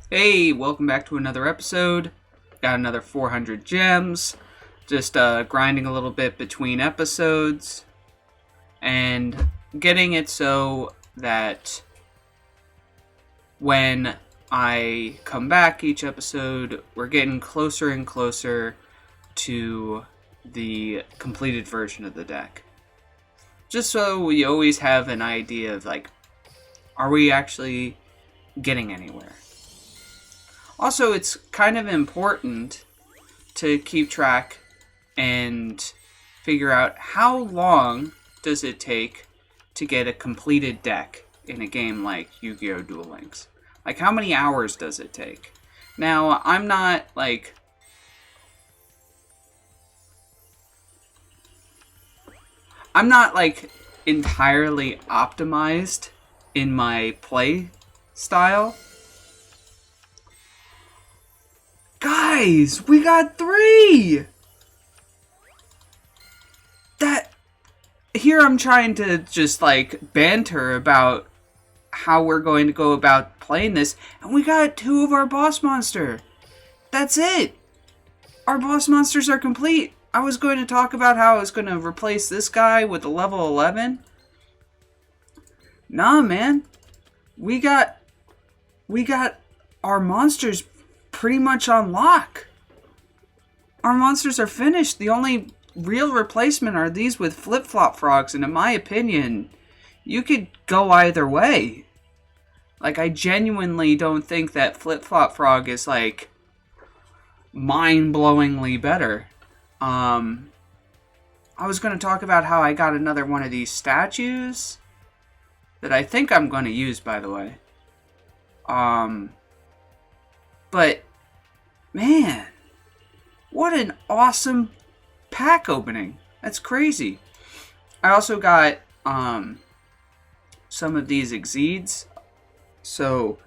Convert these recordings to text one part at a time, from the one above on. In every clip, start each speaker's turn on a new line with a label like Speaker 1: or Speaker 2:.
Speaker 1: Hey, welcome back to another episode. Got another 400 gems. Just grinding a little bit between episodes and getting it so that when I come back each episode, we're getting closer and closer to the completed version of the deck. Just so we always have an idea of, like, are we actually getting anywhere? Also, it's kind of important to keep track and figure out how long does it take to get a completed deck in a game like Yu-Gi-Oh! Duel Links. Like, how many hours does it take? Now, I'm not entirely optimized in my play style. Guys, we got 3! That... Here I'm trying to just, banter about how we're going to go about playing this, and we got 2 of our boss monster. That's it! Our boss monsters are complete. I was going to talk about how I was going to replace this guy with a level 11. Nah, man. We got our monsters pretty much on lock. Our monsters are finished. The only real replacement are these with flip-flop frogs, and in my opinion, you could go either way. Like, I genuinely don't think that flip-flop frog is, mind-blowingly better. I was going to talk about how I got another one of these statues that I think I'm going to use, by the way. But, man, what an awesome pack opening. That's crazy. I also got some of these exceeds, so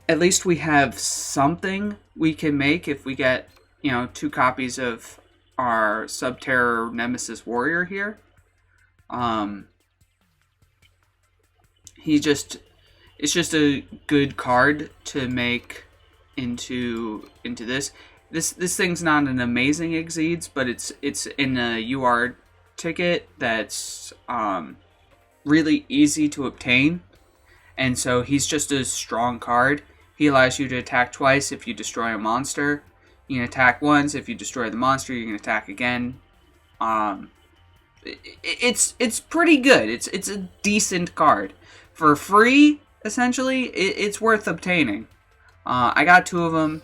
Speaker 1: at least we have something we can make if we get, 2 copies of our Subterror Nemesis Warrior here. It's just a good card to make into this. This thing's not an amazing exceeds, but it's in a UR ticket that's really easy to obtain, and so he's just a strong card. He allows you to attack twice if you destroy a monster. You can attack once if you destroy the monster. You can attack again. It's pretty good. It's a decent card for free. Essentially, it's worth obtaining. I got 2 of them,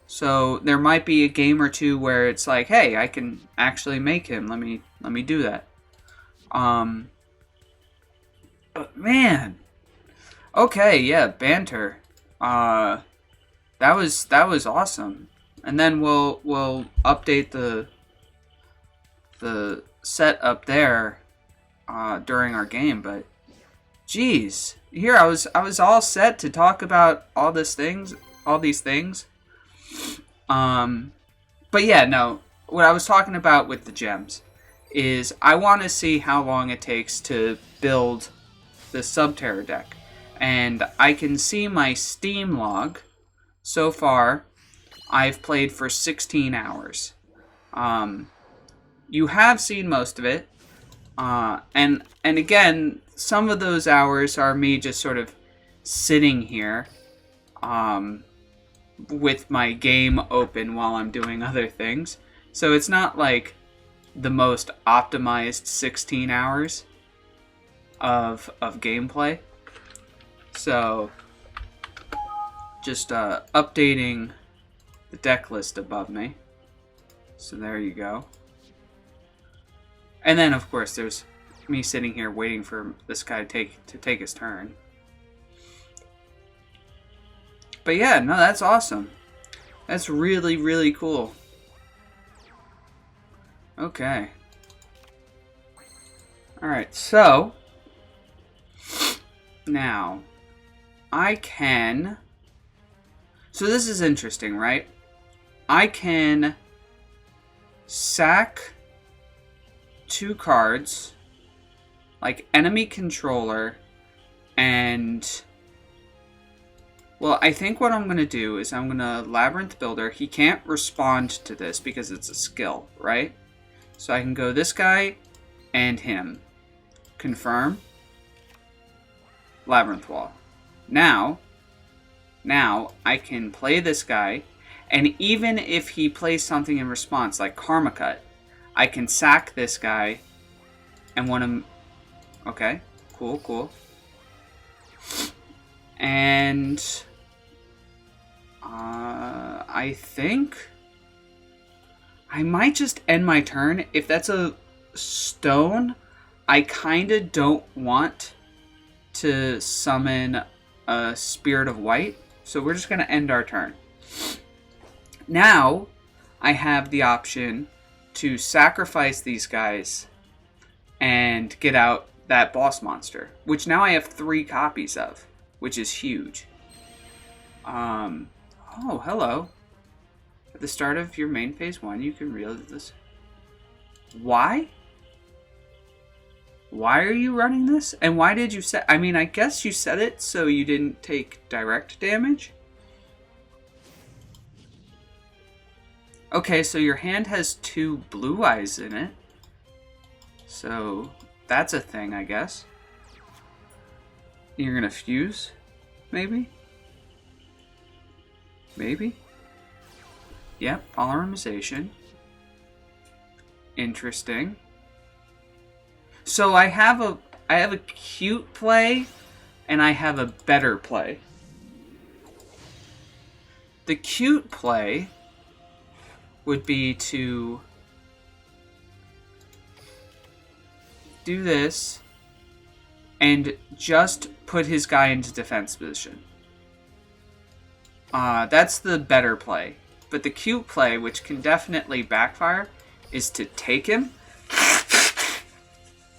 Speaker 1: so there might be a game or two where it's like, hey, I can actually make him. Let me do that. But man, okay, yeah, banter. That was awesome. And then we'll update the set up there during our game. But geez, here I was all set to talk about all these things. But yeah, no. What I was talking about with the gems is I want to see how long it takes to build the Subterror deck. And I can see my Steam log. So far, I've played for 16 hours. You have seen most of it. And again, some of those hours are me just sort of sitting here with my game open while I'm doing other things. So it's not like the most optimized 16 hours of gameplay. So just updating the deck list above me. So there you go. And then of course there's me sitting here waiting for this guy to take his turn. But yeah, no, that's awesome. That's really, really cool. Okay. Alright, so now I can... So this is interesting, right? I can sack 2 cards, like enemy controller and Well, I think what I'm going to do is I'm going to Labyrinth Builder. He can't respond to this because it's a skill, right? So I can go this guy and him. Confirm. Labyrinth Wall. Now I can play this guy, and even if he plays something in response, like Karma Cut, I can sack this guy and want him... Okay, cool. And... I think I might just end my turn. If that's a stone, I kind of don't want to summon a Spirit of White, so we're just going to end our turn. Now, I have the option to sacrifice these guys and get out that boss monster, which now I have 3 copies of, which is huge. Oh, hello. At the start of your main phase 1, you can realize this. Why? Why are you running this? And why did you set... I mean, I guess you set it so you didn't take direct damage? Okay, so your hand has 2 blue eyes in it. So, that's a thing, I guess. You're gonna fuse? Maybe? Maybe? Yep, polymerization. Interesting. So I have a cute play, and I have a better play. The cute play would be to do this and just put his guy into defense position. That's the better play. But the cute play, which can definitely backfire, is to take him.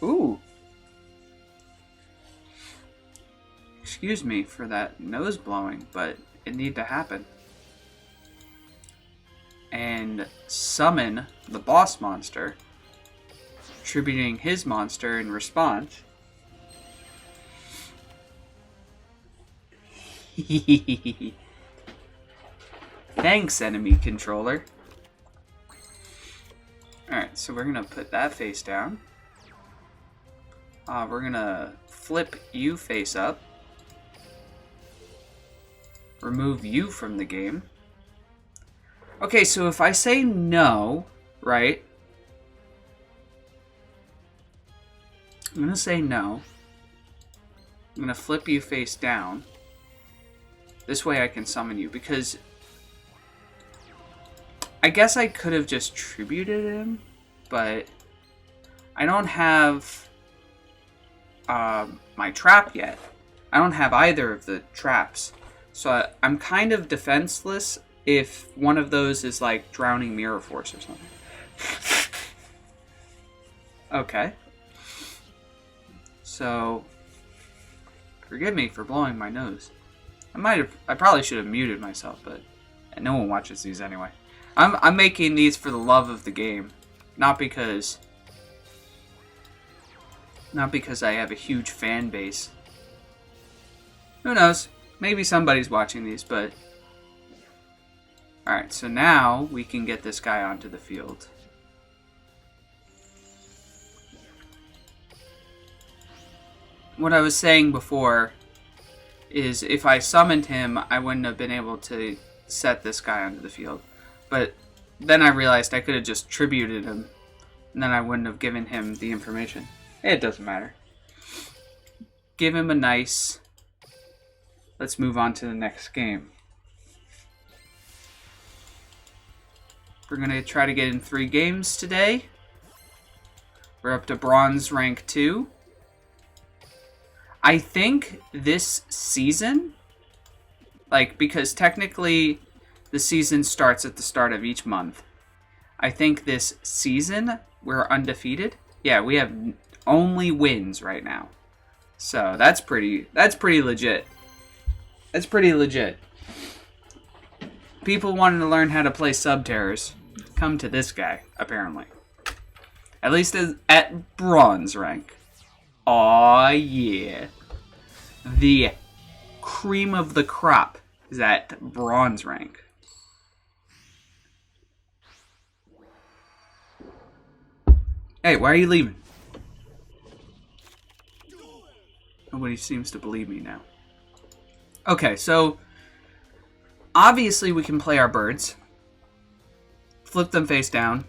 Speaker 1: Ooh. Excuse me for that nose blowing, but it needed to happen. And summon the boss monster, attributing his monster in response. Thanks, enemy controller. Alright, so we're going to put that face down. We're going to flip you face up. Remove you from the game. Okay, so if I say no, right? I'm going to say no. I'm going to flip you face down. This way I can summon you, because I guess I could have just tributed him, but I don't have my trap yet. I don't have either of the traps. So I'm kind of defenseless if one of those is like Drowning Mirror Force or something. Okay. So, forgive me for blowing my nose. I probably should have muted myself, but no one watches these anyway. I'm making these for the love of the game, not because I have a huge fan base. Who knows? Maybe somebody's watching these, but... Alright, so now we can get this guy onto the field. What I was saying before is if I summoned him, I wouldn't have been able to set this guy onto the field. But then I realized I could have just tributed him, and then I wouldn't have given him the information. It doesn't matter. Give him a nice... Let's move on to the next game. We're going to try to get in 3 games today. We're up to Bronze Rank 2. I think this season, because technically the season starts at the start of each month. I think this season we're undefeated. Yeah, we have only wins right now. So that's pretty legit. That's pretty legit. People wanting to learn how to play Subterrors come to this guy, apparently. At least at Bronze rank. Aw, yeah. The cream of the crop is at bronze rank. Hey, why are you leaving? Nobody seems to believe me now. Okay, so obviously we can play our birds, flip them face down,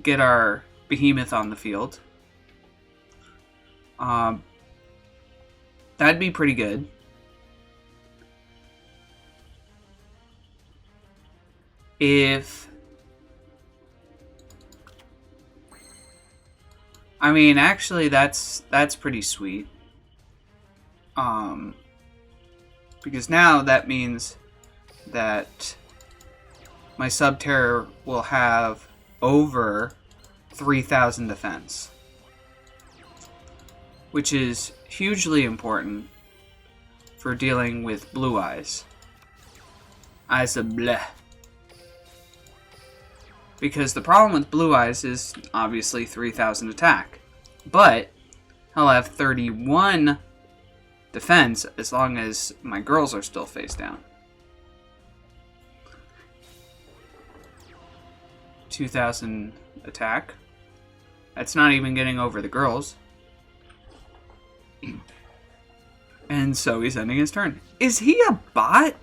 Speaker 1: get our behemoth on the field. That'd be pretty good. I mean, actually, that's pretty sweet. Because now that means that my Sub-Terror will have over 3,000 defense, which is hugely important for dealing with Blue Eyes. Eyes of bleh. Because the problem with Blue Eyes is obviously 3,000 attack. But I'll have 31 defense as long as my girls are still face down. 2,000 attack. That's not even getting over the girls. And so he's ending his turn. Is he a bot?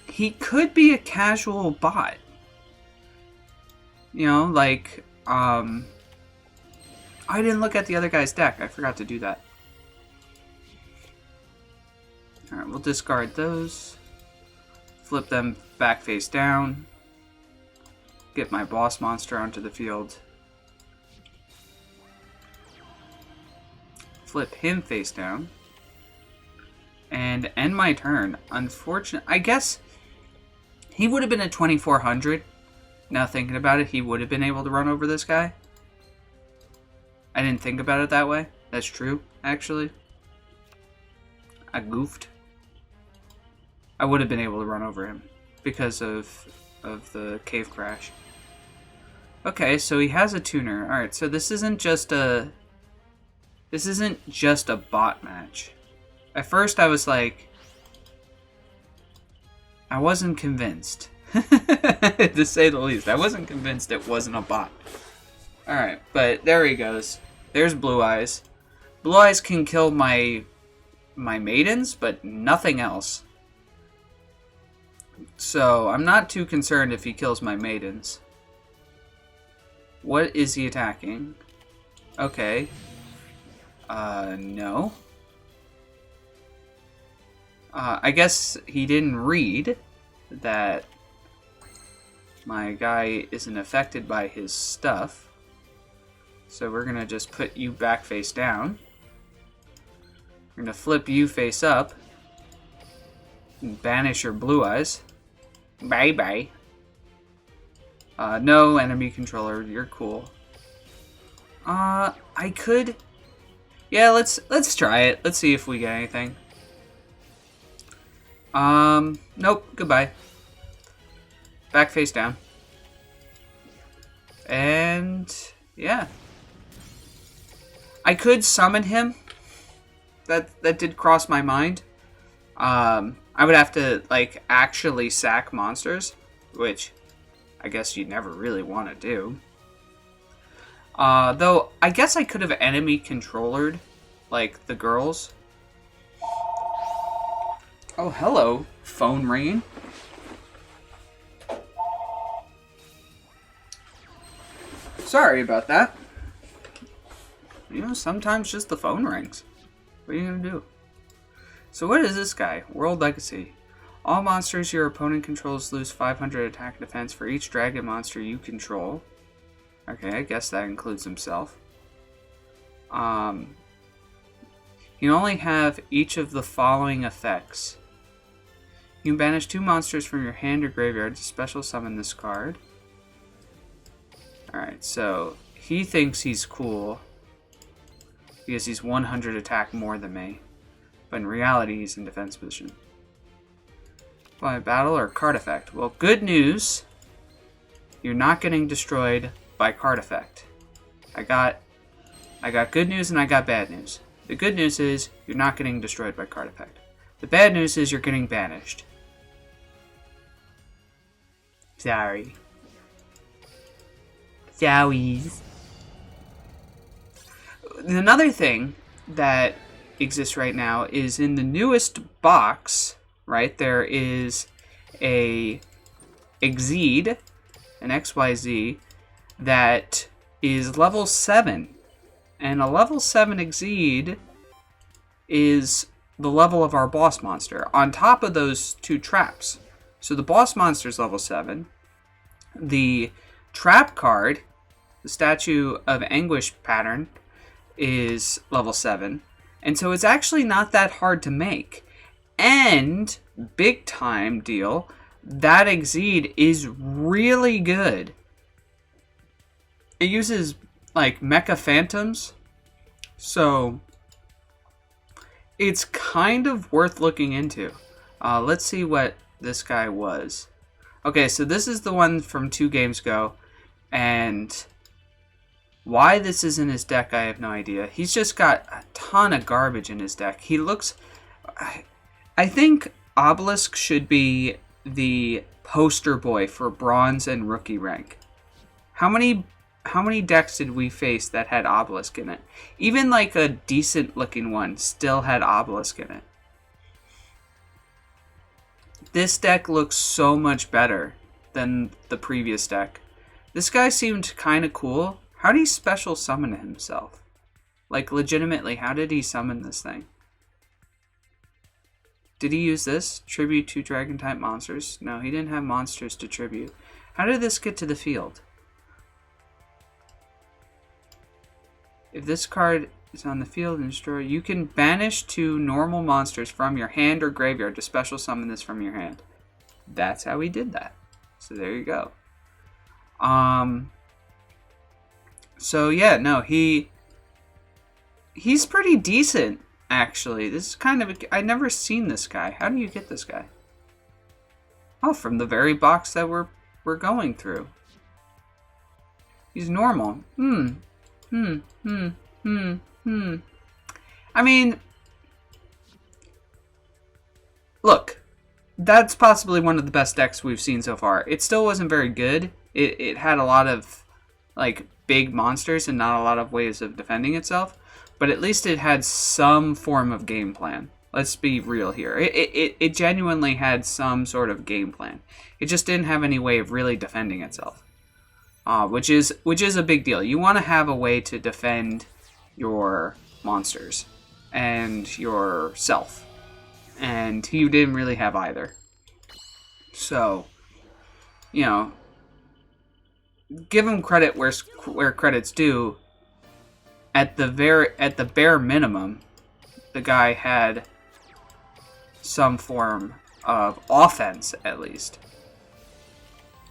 Speaker 1: He could be a casual bot. You know, like, I didn't look at the other guy's deck. I forgot to do that. Alright, we'll discard those. Flip them back face down. Get my boss monster onto the field. Flip him face down. And end my turn. Unfortunately, I guess he would have been at 2,400. Now thinking about it, he would have been able to run over this guy. I didn't think about it that way. That's true, actually. I goofed. I would have been able to run over him because of the cave crash. Okay, so he has a tuner. Alright, so this isn't just a bot match. At first I was like, I wasn't convinced. To say the least. I wasn't convinced it wasn't a bot. Alright, but there he goes. There's Blue Eyes. Blue Eyes can kill my maidens, but nothing else. So, I'm not too concerned if he kills my maidens. What is he attacking? Okay. No. I guess he didn't read that my guy isn't affected by his stuff. So we're going to just put you back face down. We're going to flip you face up. And banish your Blue Eyes. Bye-bye. No enemy controller. You're cool. I could... Yeah, let's try it. Let's see if we get anything. Nope. Goodbye. Back face down. And... yeah. I could summon him. That did cross my mind. I would have to, like, actually sack monsters, which I guess you'd never really want to do. Though, I guess I could have enemy controllered, like, the girls. Oh, hello, phone ringing. Sorry about that. You know, sometimes just the phone rings. What are you gonna do? So what is this guy? World Legacy. All monsters your opponent controls lose 500 attack and defense for each dragon monster you control. Okay, I guess that includes himself. You only have each of the following effects. You can banish 2 monsters from your hand or graveyard to special summon this card. Alright, so he thinks he's cool because he's 100 attack more than me. But in reality, he's in defense position. By battle or card effect? Well, good news. You're not getting destroyed by card effect. I got good news and I got bad news. The good news is you're not getting destroyed by card effect. The bad news is you're getting banished. Sorry. Sorries. Another thing that exists right now is in the newest box, right, there is a Exceed, an XYZ, that is level 7. And a level 7 Exceed is the level of our boss monster, on top of those 2 traps. So the boss monster is level 7. The trap card, the Statue of Anguish pattern, is level 7. And so it's actually not that hard to make. And, big time deal, that Exceed is really good. It uses, like, Mecha Phantoms. So, it's kind of worth looking into. Let's see what this guy was. Okay, so this is the one from 2 games ago. And why this is in his deck, I have no idea. He's just got a ton of garbage in his deck. He looks... I think Obelisk should be the poster boy for bronze and rookie rank. How many decks did we face that had Obelisk in it? Even like a decent looking one still had Obelisk in it. This deck looks so much better than the previous deck. This guy seemed kind of cool. How did he special summon himself? Like, legitimately, how did he summon this thing? Did he use this? Tribute to Dragon-type monsters? No, he didn't have monsters to tribute. How did this get to the field? If this card is on the field and destroyed, you can banish 2 normal monsters from your hand or graveyard to special summon this from your hand. That's how he did that. So there you go. So yeah, no, he's pretty decent, actually. This is kind of I've never seen this guy. How do you get this guy? Oh, from the very box that we're going through. He's normal. I mean, look, that's possibly one of the best decks we've seen so far. It still wasn't very good. It had a lot of, like, big monsters and not a lot of ways of defending itself. But at least it had some form of game plan. Let's be real here. It genuinely had some sort of game plan. It just didn't have any way of really defending itself. Which is a big deal. You want to have a way to defend your monsters and yourself. And he didn't really have either. So, you know, give him credit where credit's due. At the bare minimum, the guy had some form of offense, at least.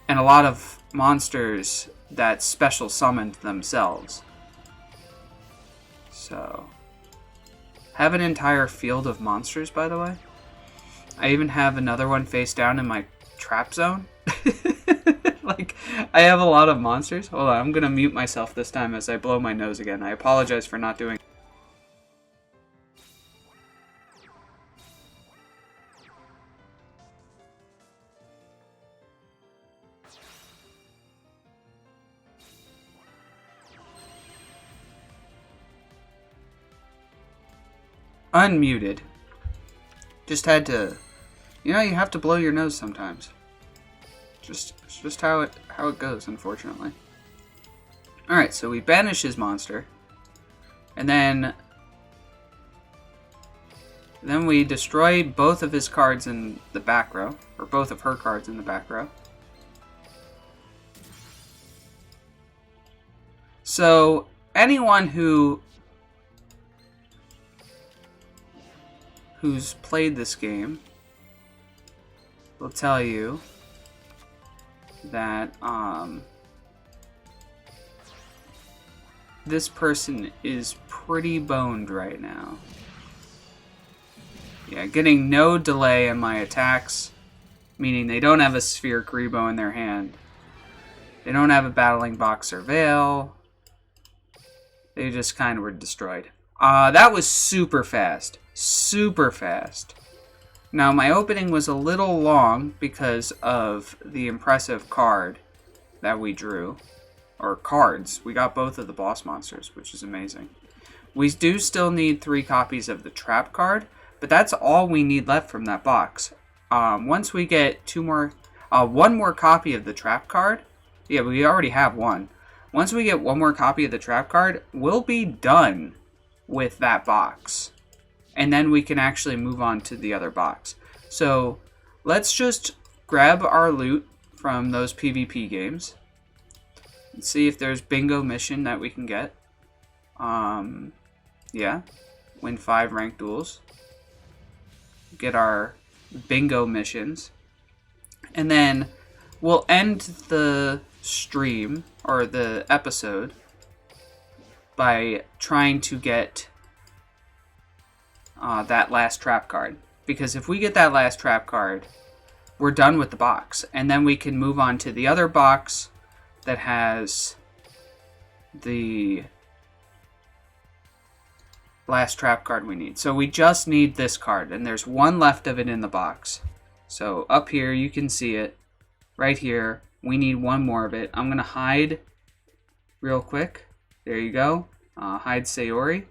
Speaker 1: And a lot of monsters that special summoned themselves. So, have an entire field of monsters, by the way. I even have another one face down in my trap zone. Like, I have a lot of monsters. Hold on, I'm gonna mute myself this time as I blow my nose again. I apologize for not doing... Unmuted. Just had to... You know, you have to blow your nose sometimes. It's just how it goes, unfortunately. Alright, so we banish his monster. And then we destroy both of his cards in the back row. Or both of her cards in the back row. So, anyone who's played this game will tell you that this person is pretty boned right now. Yeah, getting no delay in my attacks, meaning they don't have a Sphere Grebo in their hand. They don't have a Battling Box or Veil. They just kind of were destroyed. That was super fast. Super fast. Now, my opening was a little long because of the impressive card that we drew. Or cards. We got both of the boss monsters, which is amazing. We do still need 3 copies of the trap card, but that's all we need left from that box. Once we get one more copy of the trap card, yeah, we already have one. Once we get one more copy of the trap card, we'll be done with that box. And then we can actually move on to the other box. So let's just grab our loot from those PvP games. And see if there's bingo mission that we can get. Yeah. Win 5 ranked duels. Get our bingo missions. And then we'll end the stream, or the episode, by trying to get that last trap card. Because if we get that last trap card, we're done with the box. And then we can move on to the other box that has the last trap card we need. So we just need this card, and there's one left of it in the box. So up here, you can see it. Right here, we need one more of it. I'm going to hide real quick. There you go. Hide Sayori.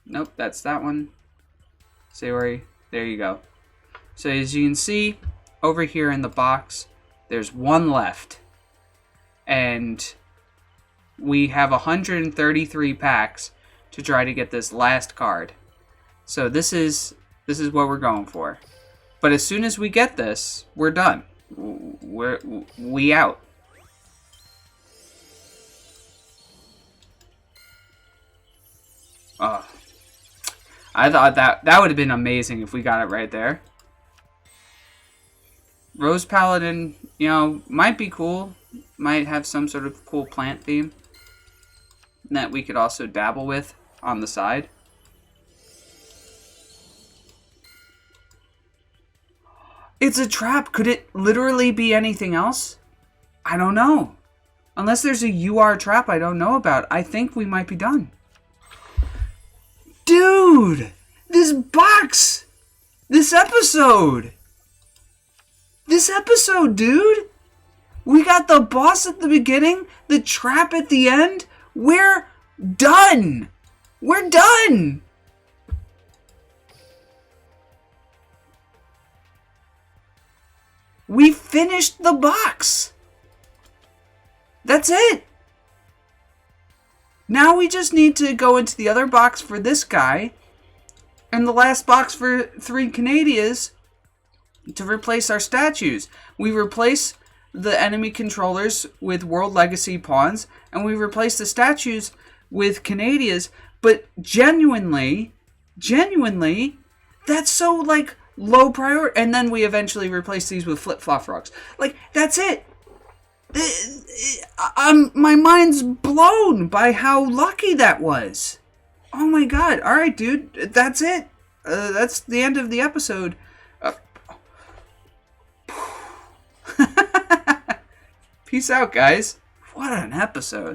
Speaker 1: Nope, that's that one. Sayori, there you go. So as you can see, over here in the box, there's one left. And we have 133 packs to try to get this last card. So this is what we're going for. But as soon as we get this, we're done. We out. Oh. I thought that would have been amazing if we got it right there. Rose Paladin, might be cool. Might have some sort of cool plant theme that we could also dabble with on the side. It's a trap. Could it literally be anything else? I don't know. Unless there's a UR trap I don't know about, I think we might be done. Dude! This box! This episode, dude! We got the boss at the beginning, the trap at the end. We're done! We're done! We finished the box! That's it! Now we just need to go into the other box for this guy, and the last box for 3 Canadias to replace our statues. We replace the enemy controllers with World Legacy pawns, and we replace the statues with Canadias, but genuinely, that's so, low priority. And then we eventually replace these with Flip-Flop Rocks. That's it. My mind's blown by how lucky that was. Oh my god. Alright, dude. That's it. That's the end of the episode. Peace out, guys. What an episode.